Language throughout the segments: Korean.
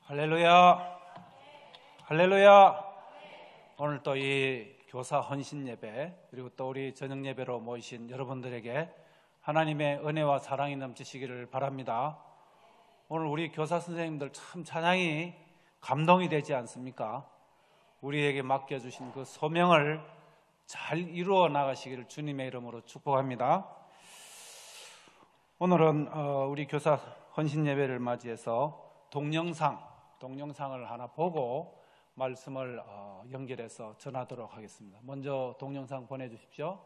할렐루야, 할렐루야. 오늘 또 이 교사 헌신 예배 그리고 또 우리 저녁 예배로 모이신 여러분들에게 하나님의 은혜와 사랑이 넘치시기를 바랍니다. 오늘 우리 교사 선생님들 참 찬양이 감동이 되지 않습니까? 우리에게 맡겨주신 그 소명을 잘 이루어 나가시기를 주님의 이름으로 축복합니다. 오늘은 우리 교사 헌신 예배를 맞이해서 동영상을 하나 보고 말씀을 연결해서 전하도록 하겠습니다. 먼저 동영상 보내주십시오.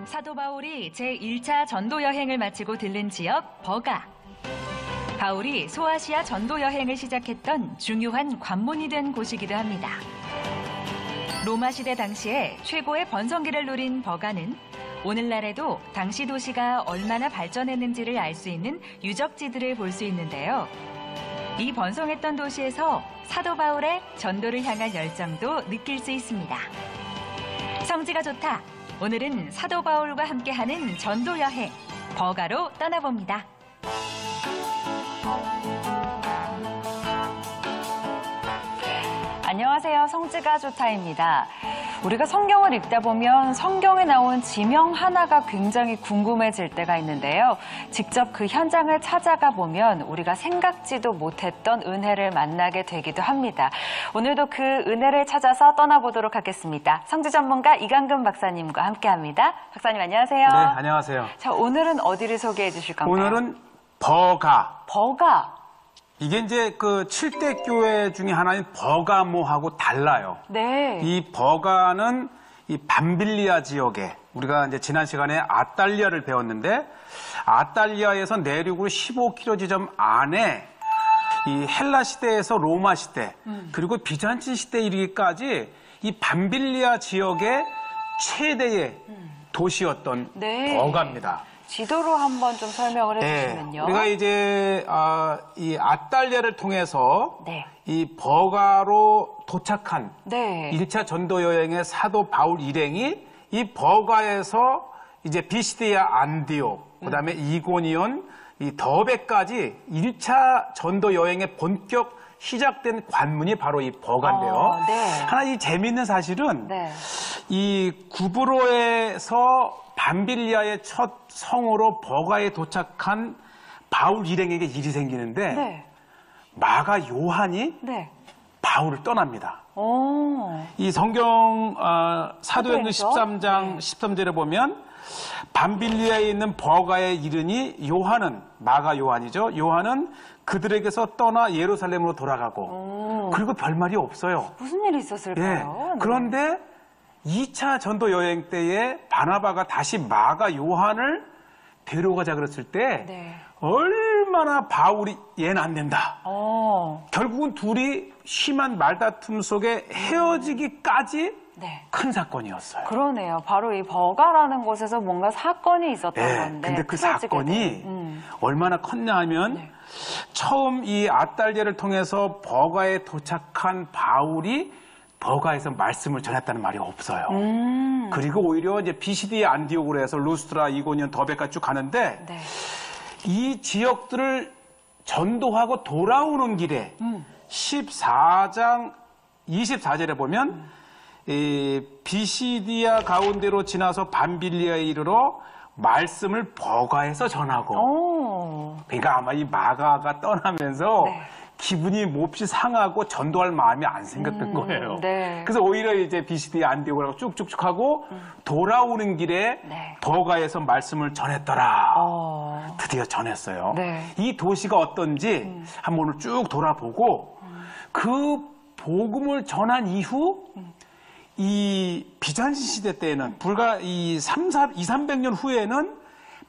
사도 바울이 제1차 전도 여행을 마치고 들른 지역 버가. 바울이 소아시아 전도 여행을 시작했던 중요한 관문이 된 곳이기도 합니다. 로마 시대 당시에 최고의 번성기를 누린 버가는 오늘날에도 당시 도시가 얼마나 발전했는지를 알 수 있는 유적지들을 볼 수 있는데요. 이 번성했던 도시에서 사도 바울의 전도를 향한 열정도 느낄 수 있습니다. 성지가 좋다. 오늘은 사도 바울과 함께하는 전도 여행, 버가로 떠나봅니다. 안녕하세요. 성지가 좋다입니다. 우리가 성경을 읽다 보면 성경에 나온 지명 하나가 굉장히 궁금해질 때가 있는데요. 직접 그 현장을 찾아가 보면 우리가 생각지도 못했던 은혜를 만나게 되기도 합니다. 오늘도 그 은혜를 찾아서 떠나보도록 하겠습니다. 성지 전문가 이강근 박사님과 함께합니다. 박사님 안녕하세요. 네, 안녕하세요. 자, 오늘은 어디를 소개해 주실 건가요? 오늘은 버가. 버가. 이게 이제 그 7대 교회 중에 하나인 버가모하고 달라요. 네. 이 버가는 이 밤빌리아 지역에 우리가 이제 지난 시간에 아탈리아를 배웠는데 아탈리아에서 내륙으로 15km 지점 안에 이 헬라 시대에서 로마 시대 그리고 비잔틴 시대에 이르기까지 이 밤빌리아 지역의 최대의 도시였던 네. 버가입니다. 지도로 한번 좀 설명을 해주시면요. 우리가 이제 이 아탈리아를 통해서 네. 이 버가로 도착한 네. 1차 전도 여행의 사도 바울 일행이 이 버가에서 이제 비시디아 안디옥, 그다음에 이고니온, 이 더베까지 1차 전도 여행의 본격 시작된 관문이 바로 이 버가인데요. 네. 하나 이 재미있는 사실은 네. 이 구브로에서 밤빌리아의 첫 성으로 버가에 도착한 바울 일행에게 일이 생기는데 네. 마가 요한이 네. 바울을 떠납니다. 오. 이 성경 사도행전 사도행전? 13장 13절에 보면 밤빌리아에 있는 버가에 이르니 요한은 마가 요한이죠. 요한은 그들에게서 떠나 예루살렘으로 돌아가고 그리고 별말이 없어요. 무슨 일이 있었을까요? 예. 그런데 2차 전도 여행 때에 바나바가 다시 마가 요한을 데려가자 그랬을 때 네. 얼마나 바울이 얘는 안 된다. 결국은 둘이 심한 말다툼 속에 헤어지기까지 네. 큰 사건이었어요. 그러네요. 바로 이 버가라는 곳에서 뭔가 사건이 있었던 네, 건데. 근데 그 틀어지게 사건이 된. 얼마나 컸냐 하면 네. 처음 이 아탈리아를 통해서 버가에 도착한 바울이 버가에서 말씀을 전했다는 말이 없어요. 그리고 오히려 이제 비시디의 안디옥으로 해서 루스트라, 이고니온, 더베까지 쭉 가는데 네. 이 지역들을 전도하고 돌아오는 길에 14장 24절에 보면 이 비시디아 가운데로 지나서 밤빌리아에 이르러 말씀을 버가에서 전하고 그러니까 아마 이 마가가 떠나면서 네. 기분이 몹시 상하고 전도할 마음이 안 생겼던 거예요. 네. 그래서 오히려 이제 비시디아 안디옥을 쭉쭉쭉 하고 돌아오는 길에 네. 버가에서 말씀을 전했더라. 드디어 전했어요. 네. 이 도시가 어떤지 한번 오늘 쭉 돌아보고 그 복음을 전한 이후 이 비잔틴 시대 때에는 불과 이 300년 후에는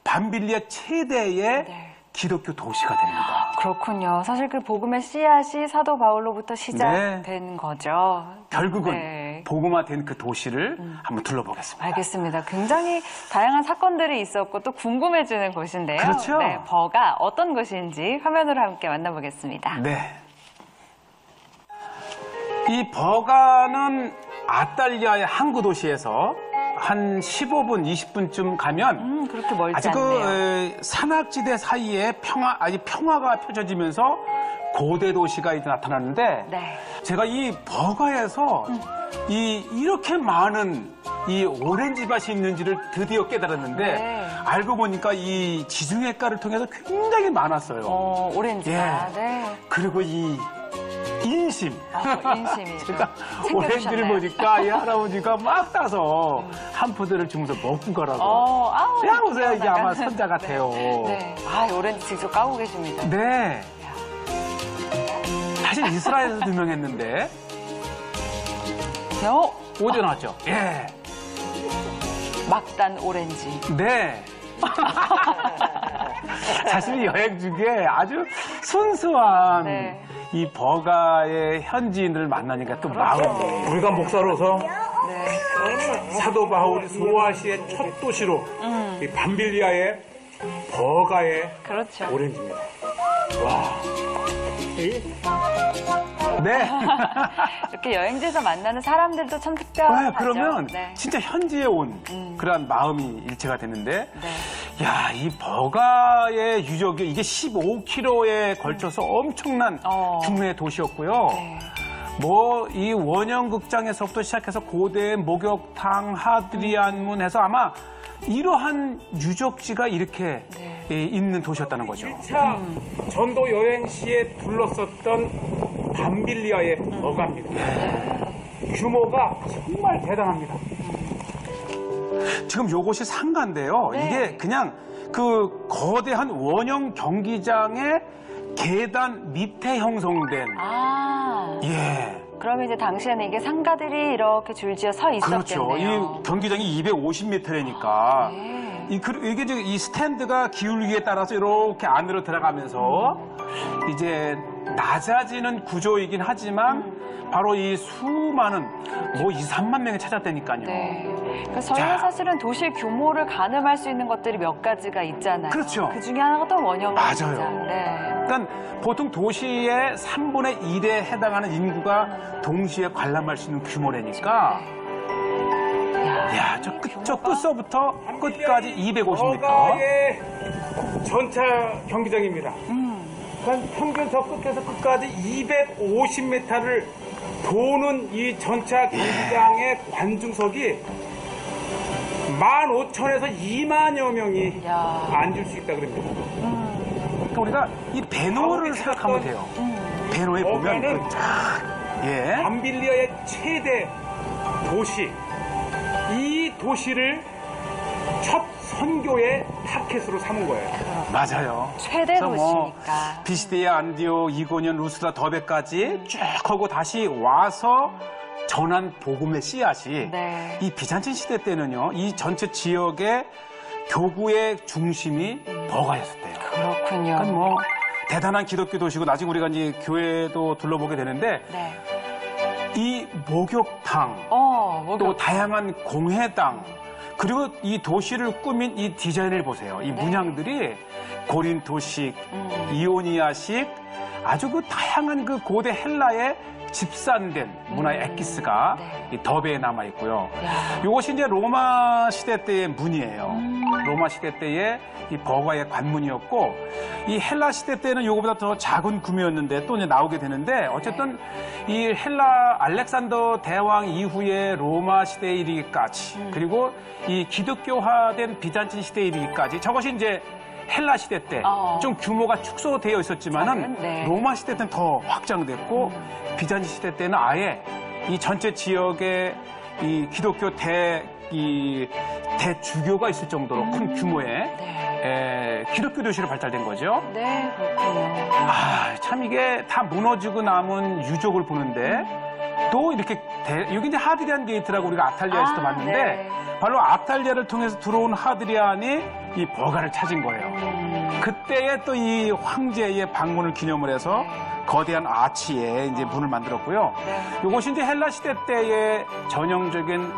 밤빌리아 최대의 네. 기독교 도시가 됩니다. 그렇군요. 사실 그 복음의 씨앗이 사도 바울로부터 시작된 거죠. 결국은 네. 복음화된 그 도시를 한번 둘러보겠습니다. 알겠습니다. 굉장히 다양한 사건들이 있었고 또 궁금해지는 곳인데요. 그렇죠. 네, 버가 어떤 곳인지 화면으로 함께 만나보겠습니다. 네. 이 버가는 아탈리아의 항구 도시에서 한 15분, 20분쯤 가면 그렇게 멀지 아주 않네요. 산악지대 사이에 평화가 펼쳐지면서 고대 도시가 이제 나타나는데 네. 제가 이 버가에서 이렇게 많은 이 오렌지 밭이 있는지를 드디어 깨달았는데 네. 알고 보니까 이 지중해가를 통해서 굉장히 많았어요. 오렌지가. 예. 네. 그리고 이 인심. 인심이. 제가 오렌지를 보니까 이 할아버지가 막 따서 한 푸드를 주면서 먹고 가라고. 야, 보세요. 이게 아마 선자 같아요. 네. 아, 오렌지 직접 까고 계십니다. 네. 사실 이스라엘에서 유명했는데 어디 나왔죠? 예. 막단 오렌지. 네. 사실 여행 중에 아주 순수한 네. 이 버가의 현지인들을 만나니까 또 마음이. 우리가 목사로서 네. 사도 바울이 소아시아의 첫 도시로 이 밤빌리아의 버가의 그렇죠. 오렌지입니다. 와. 네. 이렇게 여행지에서 만나는 사람들도 참 특별하죠. 그러면 네. 진짜 현지에 온 그런 마음이 일체가 됐는데, 네. 야, 이 버가의 유적이 이게 15km에 걸쳐서 엄청난 규모의 도시였고요. 네. 뭐 이 원형극장에서부터 시작해서 고대 목욕탕, 하드리안문 해서 아마 이러한 유적지가 이렇게 있는 도시였다는 거죠. 1차 전도 여행 시에 둘러섰던 밤빌리아의 버가입니다. 규모가 정말 대단합니다. 지금 요것이 상가인데요. 네. 이게 그냥 그 거대한 원형 경기장의 계단 밑에 형성된 예. 그러면 이제 당시에는 이게 상가들이 이렇게 줄지어 서 있었겠네요. 그렇죠. 이 경기장이 250m니까 네. 이게 이제 이 스탠드가 기울기에 따라서 이렇게 안으로 들어가면서 이제 낮아지는 구조이긴 하지만 바로 이 수많은 뭐 2, 3만 명이 찾았다니까요. 네. 그러니까 저희가 사실은 도시 규모를 가늠할 수 있는 것들이 몇 가지가 있잖아요. 그렇죠. 그 중에 하나가 또 원형 맞아요. 경기장. 네. 그러니까 보통 도시의 3분의 1에 해당하는 인구가 동시에 관람할 수 있는 규모라니까. 야, 저 끝서부터 끝까지 250m. 버가의 전차 경기장입니다. 그러니까 평균 저 끝에서 끝까지 250m를 도는 이 전차 경기장의 관중석이 15,000에서 2만여 명이 앉을 수 있다 그럽니다. 그러니까 우리가 이 배노를 생각하면 돼요. 배노에 보면 버가는 예. 밤빌리아의 최대 도시, 이 도시를 첫 선교의 타켓으로 삼은 거예요. 맞아요. 최대 그래서 뭐 도시니까. 비시디아, 안디옥, 이고니온, 루스라, 더베까지 쭉 하고 다시 와서 전한 복음의 씨앗이 네. 이 비잔틴 시대 때는요, 이 전체 지역의 교구의 중심이 버가였었대요. 그렇군요. 그러니까 뭐 대단한 기독교 도시고 나중에 우리가 이제 교회도 둘러보게 되는데 네. 이 목욕탕, 또 다양한 공회당, 그리고 이 도시를 꾸민 이 디자인을 보세요. 이 문양들이 고린토식, 이오니아식, 아주 그 다양한 그 고대 헬라의 집산된 문화의 엑기스가 이 더베에 남아 있고요. 이것이 이제 로마 시대 때의 문이에요. 로마 시대 때의 이 버가의 관문이었고, 이 헬라 시대 때는 이거보다 더 작은 규모였는데 또 이제 나오게 되는데, 어쨌든 이 헬라 알렉산더 대왕 이후에 로마 시대에 이르기까지, 그리고 이 기독교화된 비잔틴 시대에 이르기까지, 저것이 이제 헬라 시대 때 좀 규모가 축소되어 있었지만은 네. 로마 시대 때는 더 확장됐고 비잔틴 시대 때는 아예 이 전체 지역에 이 기독교 대주교가 있을 정도로 큰 규모의 기독교 도시로 발달된 거죠. 네, 그렇군요. 아, 참 이게 다 무너지고 남은 유적을 보는데 또 이렇게 여기 이제 하드리안 게이트라고 우리가 아탈리아에서도 봤는데 네. 바로 아탈리아를 통해서 들어온 하드리안이 이 버가를 찾은 거예요. 그때에 또 이 황제의 방문을 기념을 해서 거대한 아치에 이제 문을 만들었고요. 이것이 이제 헬라 시대 때의 전형적인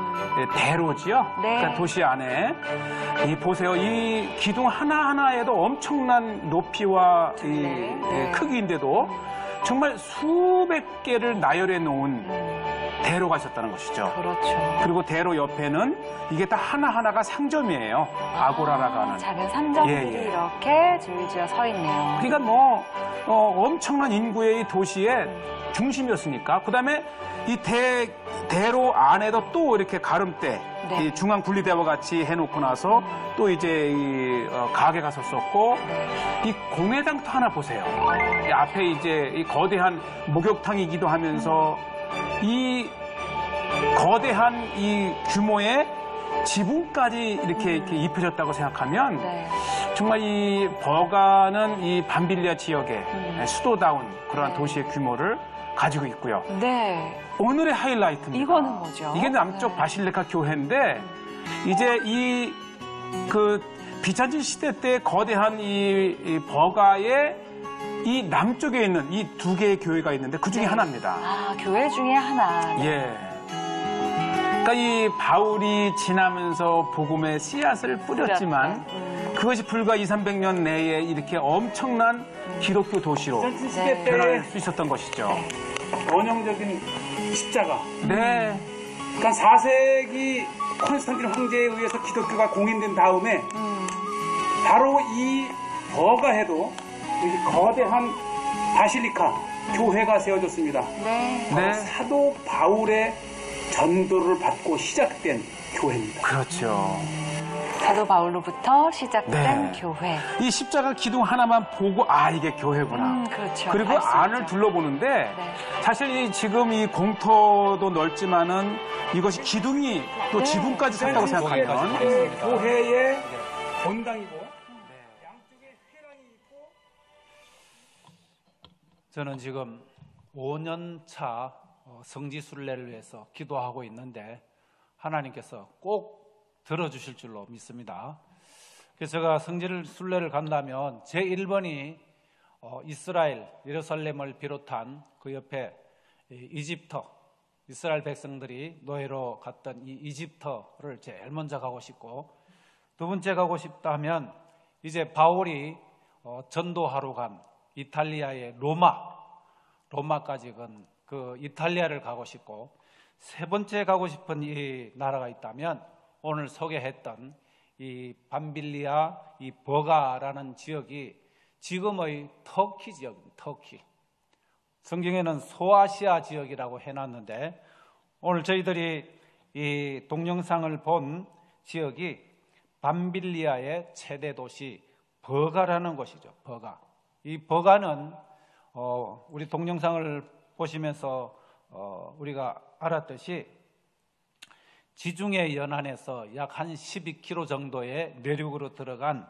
대로지요. 네. 그러니까 도시 안에 이 보세요. 이 기둥 하나하나에도 엄청난 높이와 이 크기인데도 정말 수백 개를 나열해 놓은 대로가 있었다는 것이죠. 그렇죠. 그리고 대로 옆에는 이게 다 하나하나가 상점이에요. 아고라라고 하는. 작은 상점들이 예, 예. 이렇게 줄지어 서 있네요. 그러니까 뭐 엄청난 인구의 이 도시의 중심이었으니까. 그다음에 이 대로 안에도 또 이렇게 가름대, 네. 이 중앙 분리대와 같이 해놓고 나서 또 이제 이 가게가 섰었고, 이 공회당터 하나 보세요. 이 앞에 이제 이 거대한 목욕탕이기도 하면서 이 거대한 이 규모의 지붕까지 이렇게 입혀졌다고 생각하면 네. 정말 이 버가는 이 밤빌리아 지역의 수도다운 그러한 네. 도시의 규모를 가지고 있고요. 네. 오늘의 하이라이트입니다. 이거는 뭐죠? 이게 남쪽 네. 바실리카 교회인데 이제 이 그 비잔틴 시대 때 거대한 이 버가의 이 남쪽에 있는 이 두 개의 교회가 있는데 그 중에 네. 하나입니다. 아, 교회 중에 하나. 예. 그러니까 이 바울이 지나면서 복음의 씨앗을 뿌렸지만 그것이 불과 200~300년 내에 이렇게 엄청난 기독교 도시로 비잔틴 시대 네. 때 변할 수 있었던 것이죠. 원형적인 십자가. 네. 그러니까 4세기 콘스탄틴 황제에 의해서 기독교가 공인된 다음에 바로 이 버가에도 이 거대한 바실리카 교회가 세워졌습니다. 네. 네. 사도 바울의 전도를 받고 시작된 교회입니다. 그렇죠. 사도 바울로부터 시작된 네. 교회. 이 십자가 기둥 하나만 보고 아 이게 교회구나. 그렇죠. 그리고 알수 안을 있죠. 둘러보는데 네. 사실 지금 이 공터도 넓지만은 이것이 기둥이 또 네. 지붕까지 섰다고 생각하면 그 교회의 본당이고 양쪽에 회랑이 있고 저는 지금 5년 차 성지순례를 위해서 기도하고 있는데 하나님께서 꼭 들어주실 줄로 믿습니다. 그래서 제가 성지순례를 간다면 제 1번이 이스라엘, 예루살렘을 비롯한 그 옆에 이집트, 이스라엘 백성들이 노예로 갔던 이 이집트를 제일 먼저 가고 싶고, 두 번째 가고 싶다 하면 이제 바울이 전도하러 간 이탈리아의 로마까지 간 그 이탈리아를 가고 싶고, 세 번째 가고 싶은 이 나라가 있다면 오늘 소개했던 이 밤빌리아 이 버가라는 지역이 지금의 터키 지역입니다. 터키. 성경에는 소아시아 지역이라고 해놨는데 오늘 저희들이 이 동영상을 본 지역이 밤빌리아의 최대 도시 버가라는 곳이죠. 버가. 이 버가는 우리 동영상을 보시면서 우리가 알았듯이 지중해 연안에서 약 한 12km 정도의 내륙으로 들어간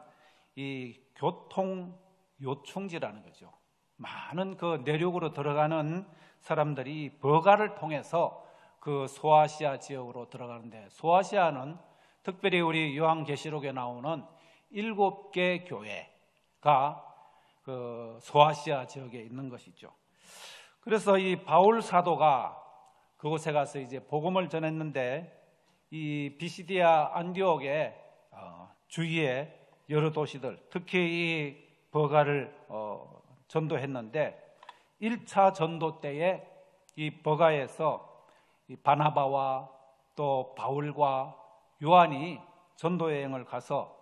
이 교통 요충지라는 거죠. 많은 그 내륙으로 들어가는 사람들이 버가를 통해서 그 소아시아 지역으로 들어가는데, 소아시아는 특별히 우리 요한계시록에 나오는 7개 교회가 그 소아시아 지역에 있는 것이죠. 그래서 이 바울 사도가 그곳에 가서 이제 복음을 전했는데, 이 비시디아 안디옥의 주위에 여러 도시들, 특히 이 버가를 전도했는데 1차 전도 때에 이 버가에서 이 바나바와 또 바울과 요한이 전도 여행을 가서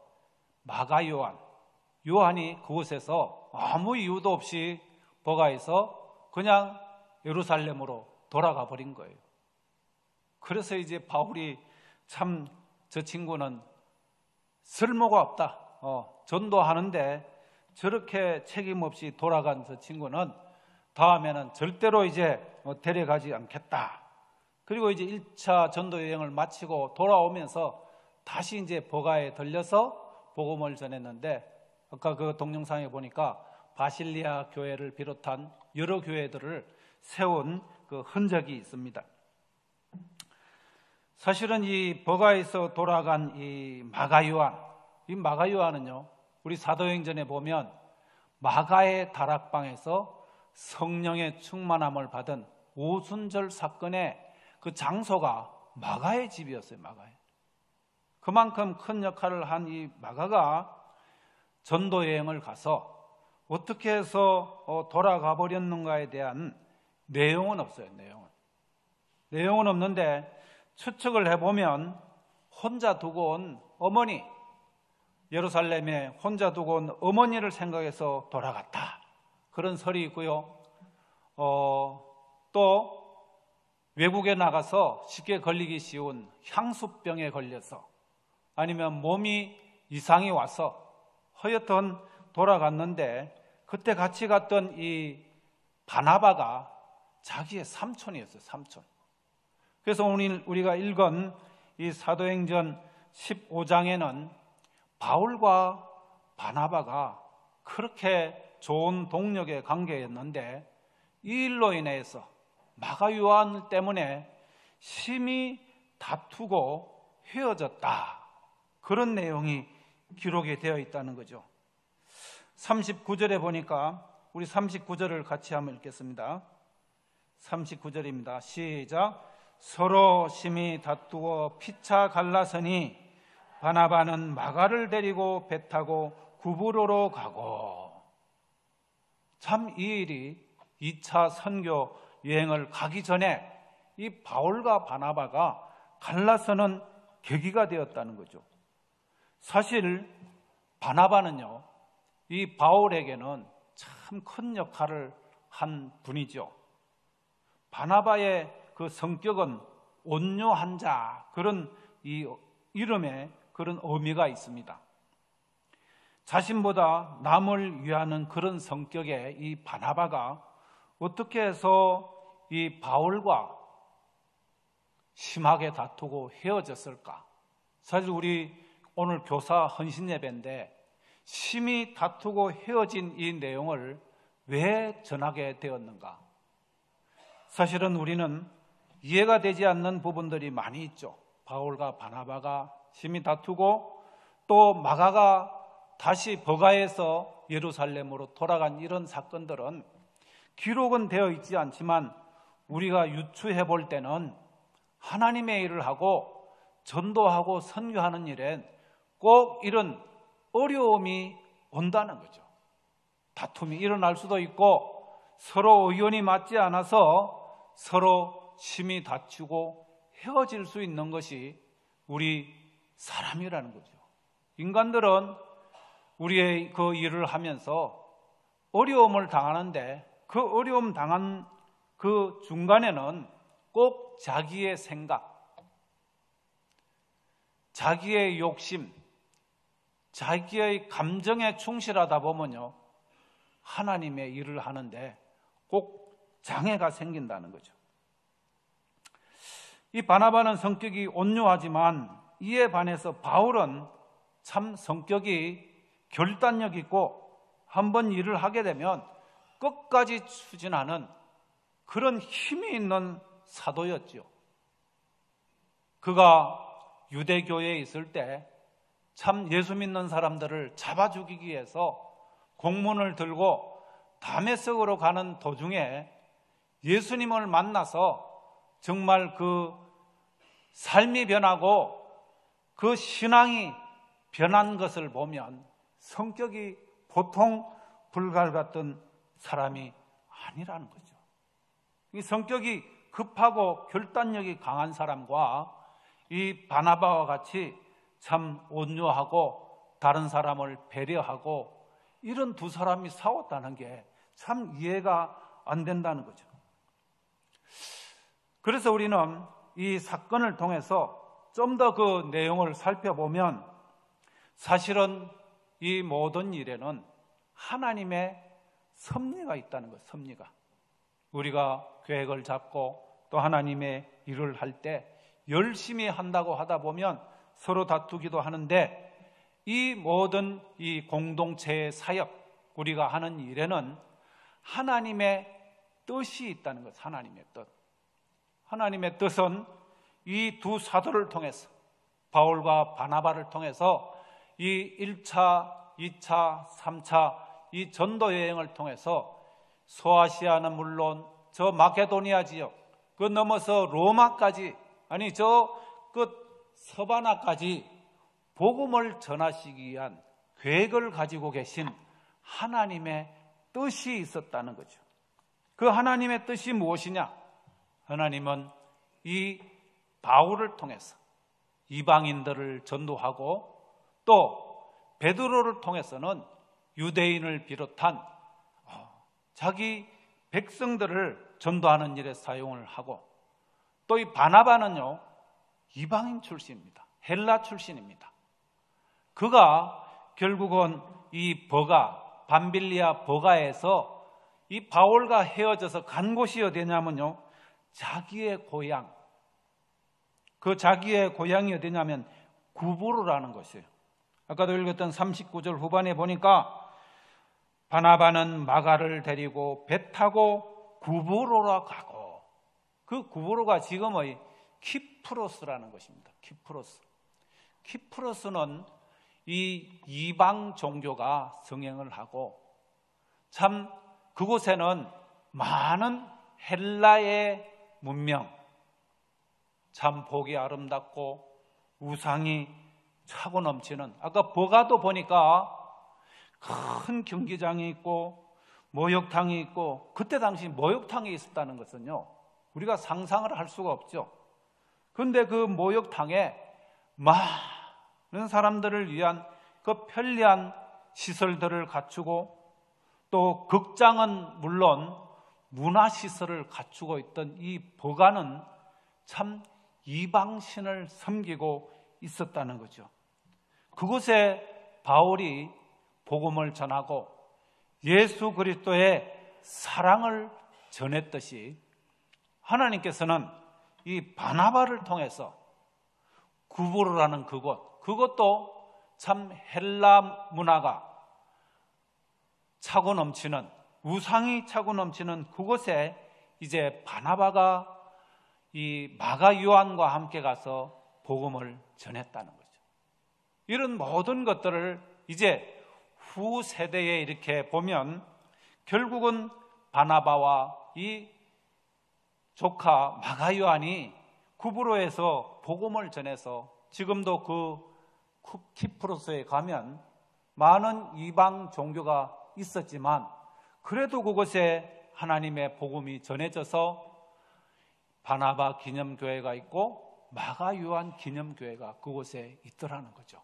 마가 요한이 그곳에서 아무 이유도 없이 버가에서 그냥 예루살렘으로 돌아가 버린 거예요. 그래서 이제 바울이 참 저 친구는 쓸모가 없다. 전도하는데 저렇게 책임 없이 돌아간 저 친구는 다음에는 절대로 이제 데려가지 않겠다. 그리고 이제 1차 전도 여행을 마치고 돌아오면서 다시 이제 버가에 들려서 복음을 전했는데, 아까 그 동영상에 보니까 바실리아 교회를 비롯한 여러 교회들을 세운 그 흔적이 있습니다. 사실은 이 버가에서 돌아간 이 마가 요한은요, 우리 사도행전에 보면 마가의 다락방에서 성령의 충만함을 받은 오순절 사건의 그 장소가 마가의 집이었어요. 마가의. 그만큼 큰 역할을 한 이 마가가 전도 여행을 가서 어떻게 해서 돌아가 버렸는가에 대한 내용은 없어요. 내용은 없는데 추측을 해보면 혼자 두고 온 어머니, 예루살렘에 혼자 두고 온 어머니를 생각해서 돌아갔다, 그런 설이 있고요. 또 외국에 나가서 쉽게 걸리기 쉬운 향수병에 걸려서, 아니면 몸이 이상이 와서 하여튼 돌아갔는데, 그때 같이 갔던 이 바나바가 자기의 삼촌이었어요. 삼촌. 그래서 오늘 우리가 읽은 이 사도행전 15장에는 바울과 바나바가 그렇게 좋은 동력의 관계였는데, 이 일로 인해서 마가 요한 때문에 심히 다투고 헤어졌다, 그런 내용이 기록이 되어 있다는 거죠. 39절에 보니까 우리 39절을 같이 한번 읽겠습니다. 39절입니다. 시작. 서로 심히 다투어 피차 갈라서니 바나바는 마가를 데리고 배 타고 구브로로 가고. 참 이 일이 2차 선교 여행을 가기 전에 이 바울과 바나바가 갈라서는 계기가 되었다는 거죠. 사실 바나바는요, 이 바울에게는 참 큰 역할을 한 분이죠. 바나바의 그 성격은 온유한 자, 그런 이 이름에 그런 의미가 있습니다. 자신보다 남을 위하는 그런 성격의 이 바나바가 어떻게 해서 이 바울과 심하게 다투고 헤어졌을까? 사실 우리 오늘 교사 헌신 예배인데 심히 다투고 헤어진 이 내용을 왜 전하게 되었는가? 사실은 우리는 이해가 되지 않는 부분들이 많이 있죠. 바울과 바나바가 심히 다투고 또 마가가 다시 버가에서 예루살렘으로 돌아간 이런 사건들은 기록은 되어 있지 않지만 우리가 유추해 볼 때는 하나님의 일을 하고 전도하고 선교하는 일엔 꼭 이런 어려움이 온다는 거죠. 다툼이 일어날 수도 있고 서로 의견이 맞지 않아서 서로 심히 다투고 헤어질 수 있는 것이 우리 사람이라는 거죠. 인간들은 우리의 그 일을 하면서 어려움을 당하는데 그 어려움 당한 그 중간에는 꼭 자기의 생각, 자기의 욕심, 자기의 감정에 충실하다 보면요, 하나님의 일을 하는데 꼭 장애가 생긴다는 거죠. 이 바나바는 성격이 온유하지만 이에 반해서 바울은 참 성격이 결단력 있고 한번 일을 하게 되면 끝까지 추진하는 그런 힘이 있는 사도였죠. 그가 유대교회에 있을 때 참 예수 믿는 사람들을 잡아 죽이기 위해서 공문을 들고 다메섹으로 가는 도중에 예수님을 만나서 정말 그 삶이 변하고 그 신앙이 변한 것을 보면 성격이 보통 불갈같던 사람이 아니라는 거죠. 이 성격이 급하고 결단력이 강한 사람과 이 바나바와 같이 참 온유하고 다른 사람을 배려하고 이런 두 사람이 싸웠다는 게 참 이해가 안 된다는 거죠. 그래서 우리는 이 사건을 통해서 좀 더 그 내용을 살펴보면 사실은 이 모든 일에는 하나님의 섭리가 있다는 거예요. 섭리가. 우리가 계획을 잡고 또 하나님의 일을 할 때 열심히 한다고 하다 보면 서로 다투기도 하는데 이 모든 이 공동체의 사역, 우리가 하는 일에는 하나님의 뜻이 있다는 것. 하나님의 뜻. 하나님의 뜻은 이 두 사도를 통해서 바울과 바나바를 통해서 이 1차, 2차, 3차 이 전도 여행을 통해서 소아시아는 물론 저 마케도니아 지역, 그 넘어서 로마까지, 아니 저 끝 서바나까지 복음을 전하시기 위한 계획을 가지고 계신 하나님의 뜻이 있었다는 거죠. 그 하나님의 뜻이 무엇이냐? 하나님은 이 바울을 통해서 이방인들을 전도하고 또 베드로를 통해서는 유대인을 비롯한 자기 백성들을 전도하는 일에 사용을 하고 또 이 바나바는요 이방인 출신입니다. 헬라 출신입니다. 그가 결국은 이 버가 밤빌리아 버가에서 이 바울과 헤어져서 간 곳이 어디냐면요 자기의 고향, 그 자기의 고향이 어디냐면 구브로라는 것이에요. 아까도 읽었던 39절 후반에 보니까 바나바는 마가를 데리고 배 타고 구브로로 가고, 그 구브로가 지금의 키프로스라는 것입니다. 키프로스는 이 이방 종교가 성행을 하고 참 그곳에는 많은 헬라의 문명, 참 보기 아름답고 우상이 차고 넘치는, 아까 버가도 보니까 큰 경기장이 있고 목욕탕이 있고, 그때 당시 목욕탕이 있었다는 것은요 우리가 상상을 할 수가 없죠. 그런데 그 목욕탕에 많은 사람들을 위한 그 편리한 시설들을 갖추고 또 극장은 물론 문화시설을 갖추고 있던 이 버가는 참 이방신을 섬기고 있었다는 거죠. 그곳에 바울이 복음을 전하고 예수 그리스도의 사랑을 전했듯이 하나님께서는 이 바나바를 통해서 구브로라는 그것도 참 헬라 문화가 차고 넘치는, 우상이 차고 넘치는 그곳에 이제 바나바가 이 마가 요한과 함께 가서 복음을 전했다는 거죠. 이런 모든 것들을 이제 후 세대에 이렇게 보면 결국은 바나바와 이 조카 마가 요한이 구브로에서 복음을 전해서 지금도 그 키프로스에 가면 많은 이방 종교가 있었지만 그래도 그곳에 하나님의 복음이 전해져서 바나바 기념교회가 있고 마가 요한 기념교회가 그곳에 있더라는 거죠.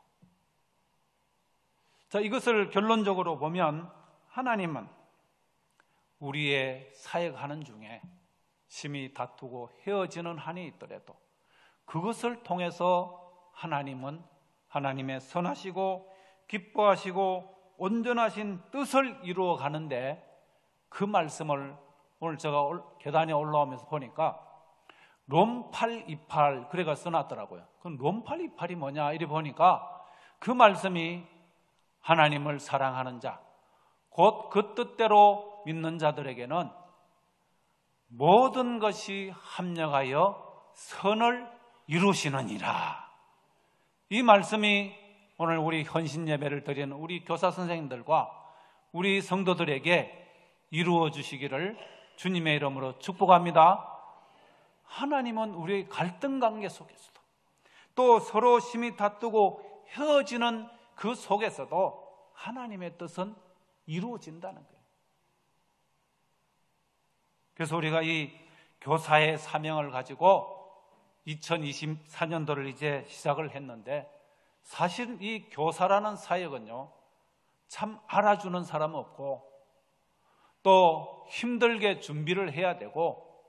자, 이것을 결론적으로 보면 하나님은 우리의 사역하는 중에 심히 다투고 헤어지는 한이 있더라도 그것을 통해서 하나님은 하나님의 선하시고 기뻐하시고 온전하신 뜻을 이루어 가는데, 그 말씀을 오늘 제가 계단에 올라오면서 보니까 롬828 그래가 써놨더라고요. 그럼 롬828이 뭐냐 이래 보니까 그 말씀이 하나님을 사랑하는 자, 곧 그 뜻대로 믿는 자들에게는 모든 것이 합력하여 선을 이루시느니라. 이 말씀이 오늘 우리 헌신 예배를 드리는 우리 교사 선생님들과 우리 성도들에게 이루어 주시기를 주님의 이름으로 축복합니다. 하나님은 우리의 갈등 관계 속에서도 또 서로 심히 다투고 헤어지는 그 속에서도 하나님의 뜻은 이루어진다는 거예요. 그래서 우리가 이 교사의 사명을 가지고 2024년도를 이제 시작을 했는데, 사실 이 교사라는 사역은요 참 알아주는 사람 없고 또 힘들게 준비를 해야 되고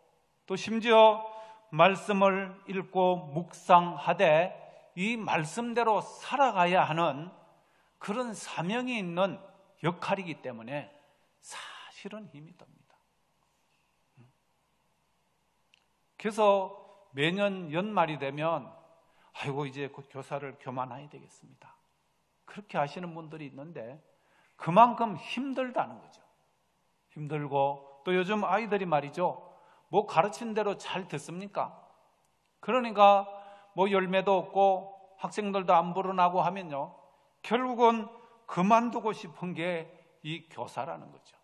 또 심지어 말씀을 읽고 묵상하되 이 말씀대로 살아가야 하는 그런 사명이 있는 역할이기 때문에 사실은 힘이 듭니다. 그래서 매년 연말이 되면 아이고 이제 곧 교사를 교만해야 되겠습니다, 그렇게 하시는 분들이 있는데 그만큼 힘들다는 거죠. 힘들고 또 요즘 아이들이 말이죠, 뭐 가르친 대로 잘 듣습니까? 그러니까 뭐 열매도 없고 학생들도 안 불어나고 하면요 결국은 그만두고 싶은 게 이 교사라는 거죠.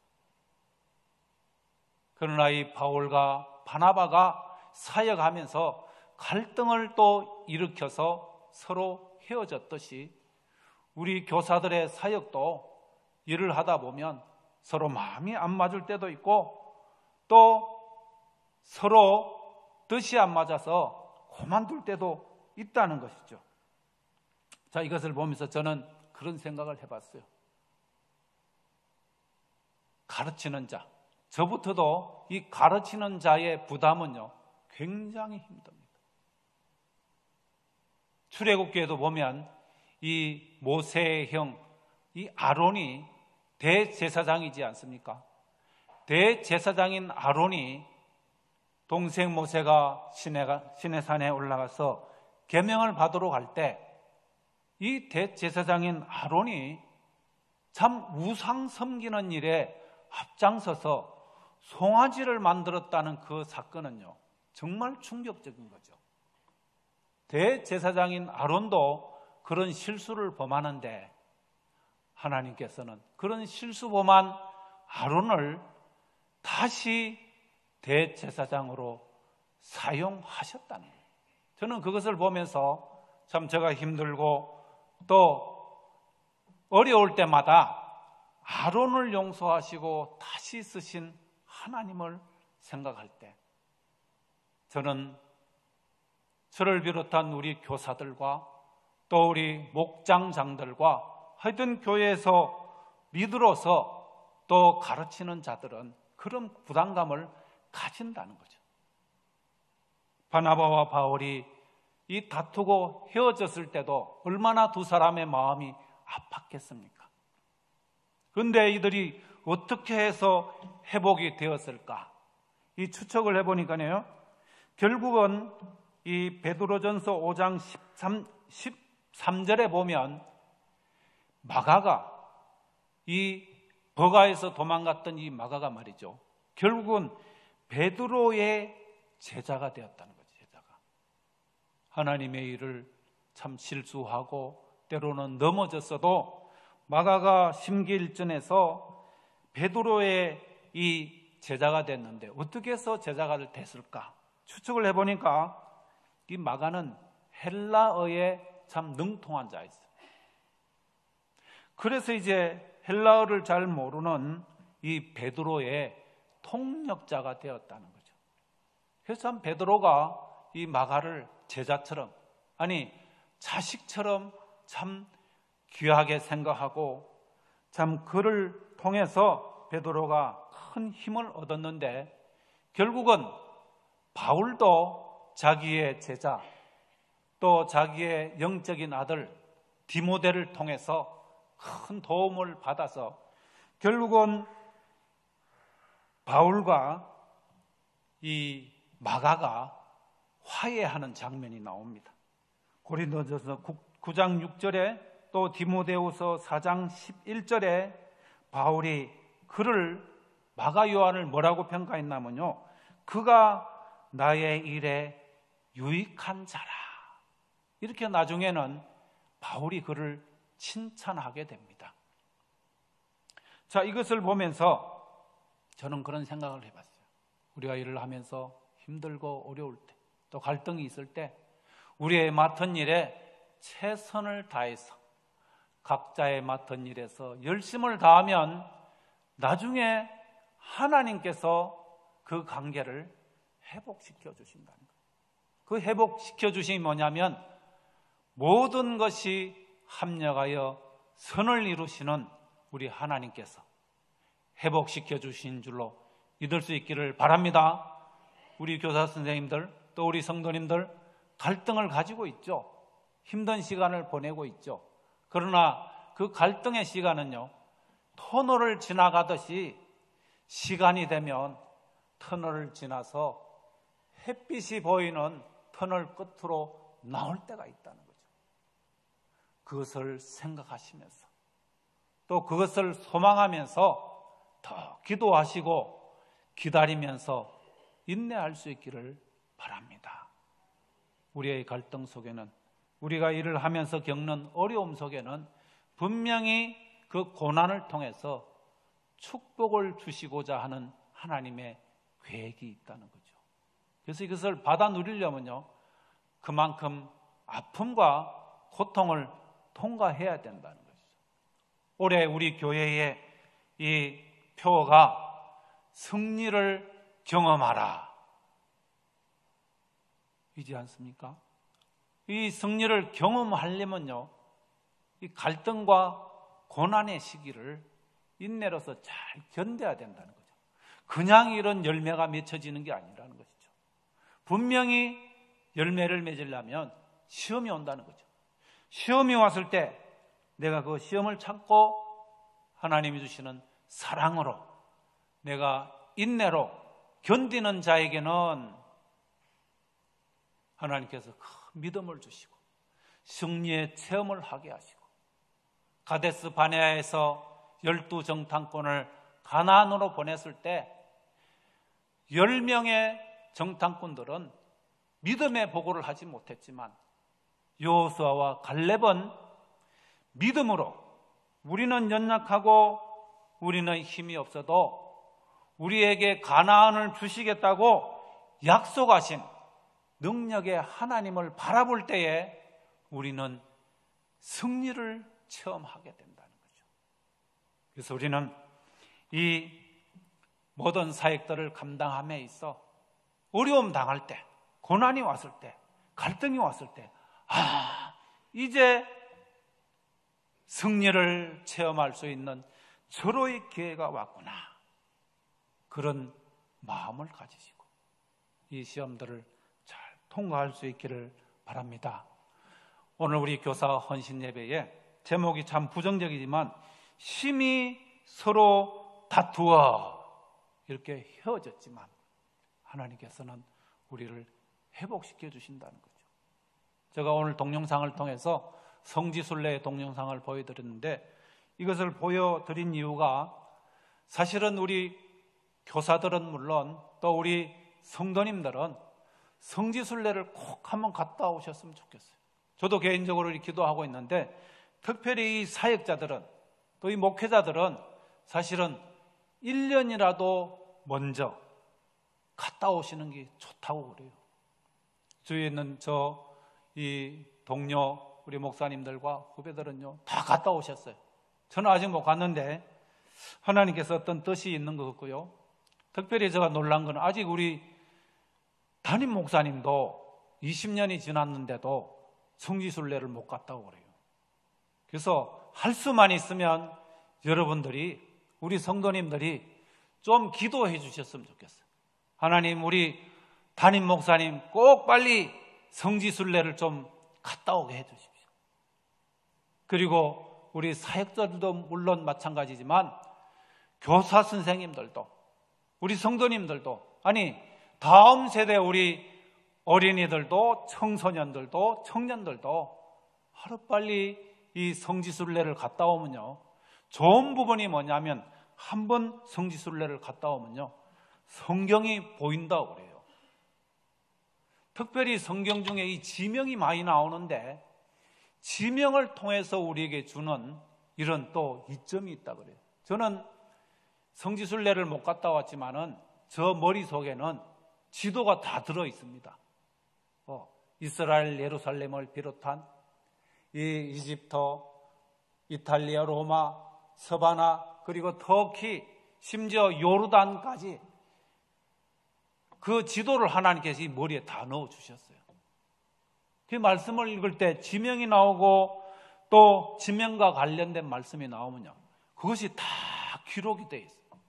그러나 이 바울과 바나바가 사역하면서 갈등을 또 일으켜서 서로 헤어졌듯이 우리 교사들의 사역도 일을 하다 보면 서로 마음이 안 맞을 때도 있고 또 서로 뜻이 안 맞아서 그만둘 때도 있다는 것이죠. 자, 이것을 보면서 저는 그런 생각을 해봤어요. 가르치는 자, 저부터도 이 가르치는 자의 부담은요, 굉장히 힘듭니다. 출애굽기에도 보면 이 모세의 형, 이 아론이 대제사장이지 않습니까? 대제사장인 아론이 동생 모세가 시내산에 올라가서 계명을 받으러 갈 때 이 대제사장인 아론이 참 우상 섬기는 일에 앞장서서 송아지를 만들었다는 그 사건은요, 정말 충격적인 거죠. 대제사장인 아론도 그런 실수를 범하는데 하나님께서는 그런 실수 범한 아론을 다시 대제사장으로 사용하셨다는 거예요. 저는 그것을 보면서 참 제가 힘들고 또 어려울 때마다 아론을 용서하시고 다시 쓰신 하나님을 생각할 때 저는 저를 비롯한 우리 교사들과 또 우리 목장장들과 하여튼 교회에서 리더로서 또 가르치는 자들은 그런 부담감을 가진다는 거죠. 바나바와 바울이 이 다투고 헤어졌을 때도 얼마나 두 사람의 마음이 아팠겠습니까? 그런데 이들이 어떻게 해서 회복이 되었을까? 이 추측을 해보니까요, 결국은 이 베드로전서 5장 13절에 보면 마가가 이 버가에서 도망갔던 이 마가가 말이죠, 결국은 베드로의 제자가 되었다는 거죠. 제자가 하나님의 일을 참 실수하고 때로는 넘어졌어도 마가가 심기일전에서 베드로의 이 제자가 됐는데 어떻게 해서 제자가 됐을까? 추측을 해보니까 이 마가는 헬라어에 참 능통한 자였어요. 그래서 이제 헬라어를 잘 모르는 이 베드로의 통역자가 되었다는 거죠. 그래서 참 베드로가 이 마가를 제자처럼, 아니 자식처럼 참 귀하게 생각하고 참 그를 통해서 베드로가 큰 힘을 얻었는데 결국은 바울도 자기의 제자 또 자기의 영적인 아들 디모데를 통해서 큰 도움을 받아서 결국은 바울과 이 마가가 화해하는 장면이 나옵니다. 고린도전서 9장 6절에 또 디모데후서 4장 11절에 바울이 그를 마가 요한을 뭐라고 평가했냐면요, 그가 나의 일에 유익한 자라. 이렇게 나중에는 바울이 그를 칭찬하게 됩니다. 자, 이것을 보면서 저는 그런 생각을 해봤어요. 우리가 일을 하면서 힘들고 어려울 때, 또 갈등이 있을 때 우리의 맡은 일에 최선을 다해서 각자의 맡은 일에서 열심을 다하면 나중에 하나님께서 그 관계를 회복시켜 주신다는 거예요. 그 회복시켜 주심이 뭐냐면 모든 것이 합력하여 선을 이루시는 우리 하나님께서 회복시켜 주신 줄로 믿을 수 있기를 바랍니다. 우리 교사 선생님들 또 우리 성도님들 갈등을 가지고 있죠. 힘든 시간을 보내고 있죠. 그러나 그 갈등의 시간은요, 터널을 지나가듯이 시간이 되면 터널을 지나서 햇빛이 보이는 터널 끝으로 나올 때가 있다는 거죠. 그것을 생각하시면서 또 그것을 소망하면서 더 기도하시고 기다리면서 인내할 수 있기를 바랍니다. 우리의 갈등 속에는, 우리가 일을 하면서 겪는 어려움 속에는 분명히 그 고난을 통해서 축복을 주시고자 하는 하나님의 계획이 있다는 거죠. 그래서 이것을 받아 누리려면요, 그만큼 아픔과 고통을 통과해야 된다는 것이죠. 올해 우리 교회의 이 표어가 승리를 경험하라. 이지 않습니까? 이 승리를 경험하려면요, 이 갈등과 고난의 시기를 인내로서 잘 견뎌야 된다는 거죠. 그냥 이런 열매가 맺혀지는 게 아니라는 것이죠. 분명히 열매를 맺으려면 시험이 온다는 거죠. 시험이 왔을 때 내가 그 시험을 참고 하나님이 주시는 사랑으로, 내가 인내로 견디는 자에게는 하나님께서 큰 믿음을 주시고 승리의 체험을 하게 하시고, 가데스 바네아에서 12정탐꾼을 가나안으로 보냈을 때 10명의 정탐꾼들은 믿음의 보고를 하지 못했지만 여호수아와 갈렙은 믿음으로, 우리는 연약하고 우리는 힘이 없어도 우리에게 가나안을 주시겠다고 약속하신 능력의 하나님을 바라볼 때에 우리는 승리를 체험하게 된다는 거죠. 그래서 우리는 이 모든 사역들을 감당함에 있어 어려움 당할 때, 고난이 왔을 때, 갈등이 왔을 때, 이제 승리를 체험할 수 있는 절호의 기회가 왔구나, 그런 마음을 가지시고 이 시험들을 잘 통과할 수 있기를 바랍니다. 오늘 우리 교사 헌신 예배에 제목이 참 부정적이지만 심히 서로 다투어 이렇게 헤어졌지만 하나님께서는 우리를 회복시켜 주신다는 거죠. 제가 오늘 동영상을 통해서 성지순례의 동영상을 보여드렸는데, 이것을 보여드린 이유가 사실은 우리 교사들은 물론 또 우리 성도님들은 성지순례를 꼭 한번 갔다 오셨으면 좋겠어요. 저도 개인적으로 기도하고 있는데, 특별히 이 사역자들은, 또 이 목회자들은 사실은 1년이라도 먼저 갔다 오시는 게 좋다고 그래요. 주위에 있는 이 동료 우리 목사님들과 후배들은요 다 갔다 오셨어요. 저는 아직 못 갔는데 하나님께서 어떤 뜻이 있는 것 같고요. 특별히 제가 놀란 건 아직 우리 담임 목사님도 20년이 지났는데도 성지순례를 못 갔다고 그래요. 그래서 할 수만 있으면 여러분들이, 우리 성도님들이 좀 기도해 주셨으면 좋겠어요. 하나님, 우리 담임 목사님 꼭 빨리 성지순례를 좀 갔다 오게 해 주십시오. 그리고 우리 사역자들도 물론 마찬가지지만 교사 선생님들도, 우리 성도님들도, 아니 다음 세대 우리 어린이들도, 청소년들도, 청년들도 하루빨리 이 성지순례를 갔다 오면요, 좋은 부분이 뭐냐면 한 번 성지순례를 갔다 오면요 성경이 보인다고 그래요. 특별히 성경 중에 이 지명이 많이 나오는데 지명을 통해서 우리에게 주는 이런 또 이점이 있다 그래요. 저는 성지순례를 못 갔다 왔지만은 저 머릿속에는 지도가 다 들어 있습니다. 이스라엘 예루살렘을 비롯한 이 이집트, 이탈리아, 로마, 서바나, 그리고 터키, 심지어 요르단까지 그 지도를 하나님께서 이 머리에 다 넣어주셨어요. 그 말씀을 읽을 때 지명이 나오고 또 지명과 관련된 말씀이 나오면요 그것이 다 기록이 되어 있어요.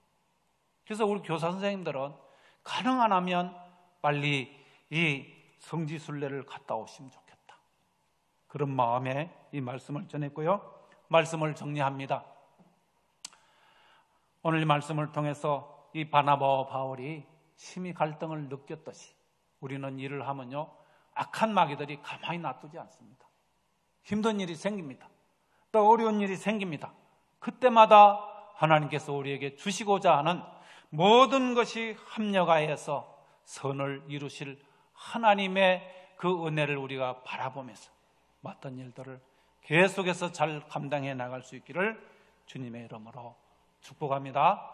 그래서 우리 교사 선생님들은 가능한 하면 빨리 이 성지순례를 갔다 오시면 좋겠다, 그런 마음에 이 말씀을 전했고요. 말씀을 정리합니다. 오늘 이 말씀을 통해서 이 바나바와 바울이 심히 갈등을 느꼈듯이 우리는 일을 하면요 악한 마귀들이 가만히 놔두지 않습니다. 힘든 일이 생깁니다. 또 어려운 일이 생깁니다. 그때마다 하나님께서 우리에게 주시고자 하는 모든 것이 합력하여서 선을 이루실 하나님의 그 은혜를 우리가 바라보면서 맡은 일들을 계속해서 잘 감당해 나갈 수 있기를 주님의 이름으로 축복합니다.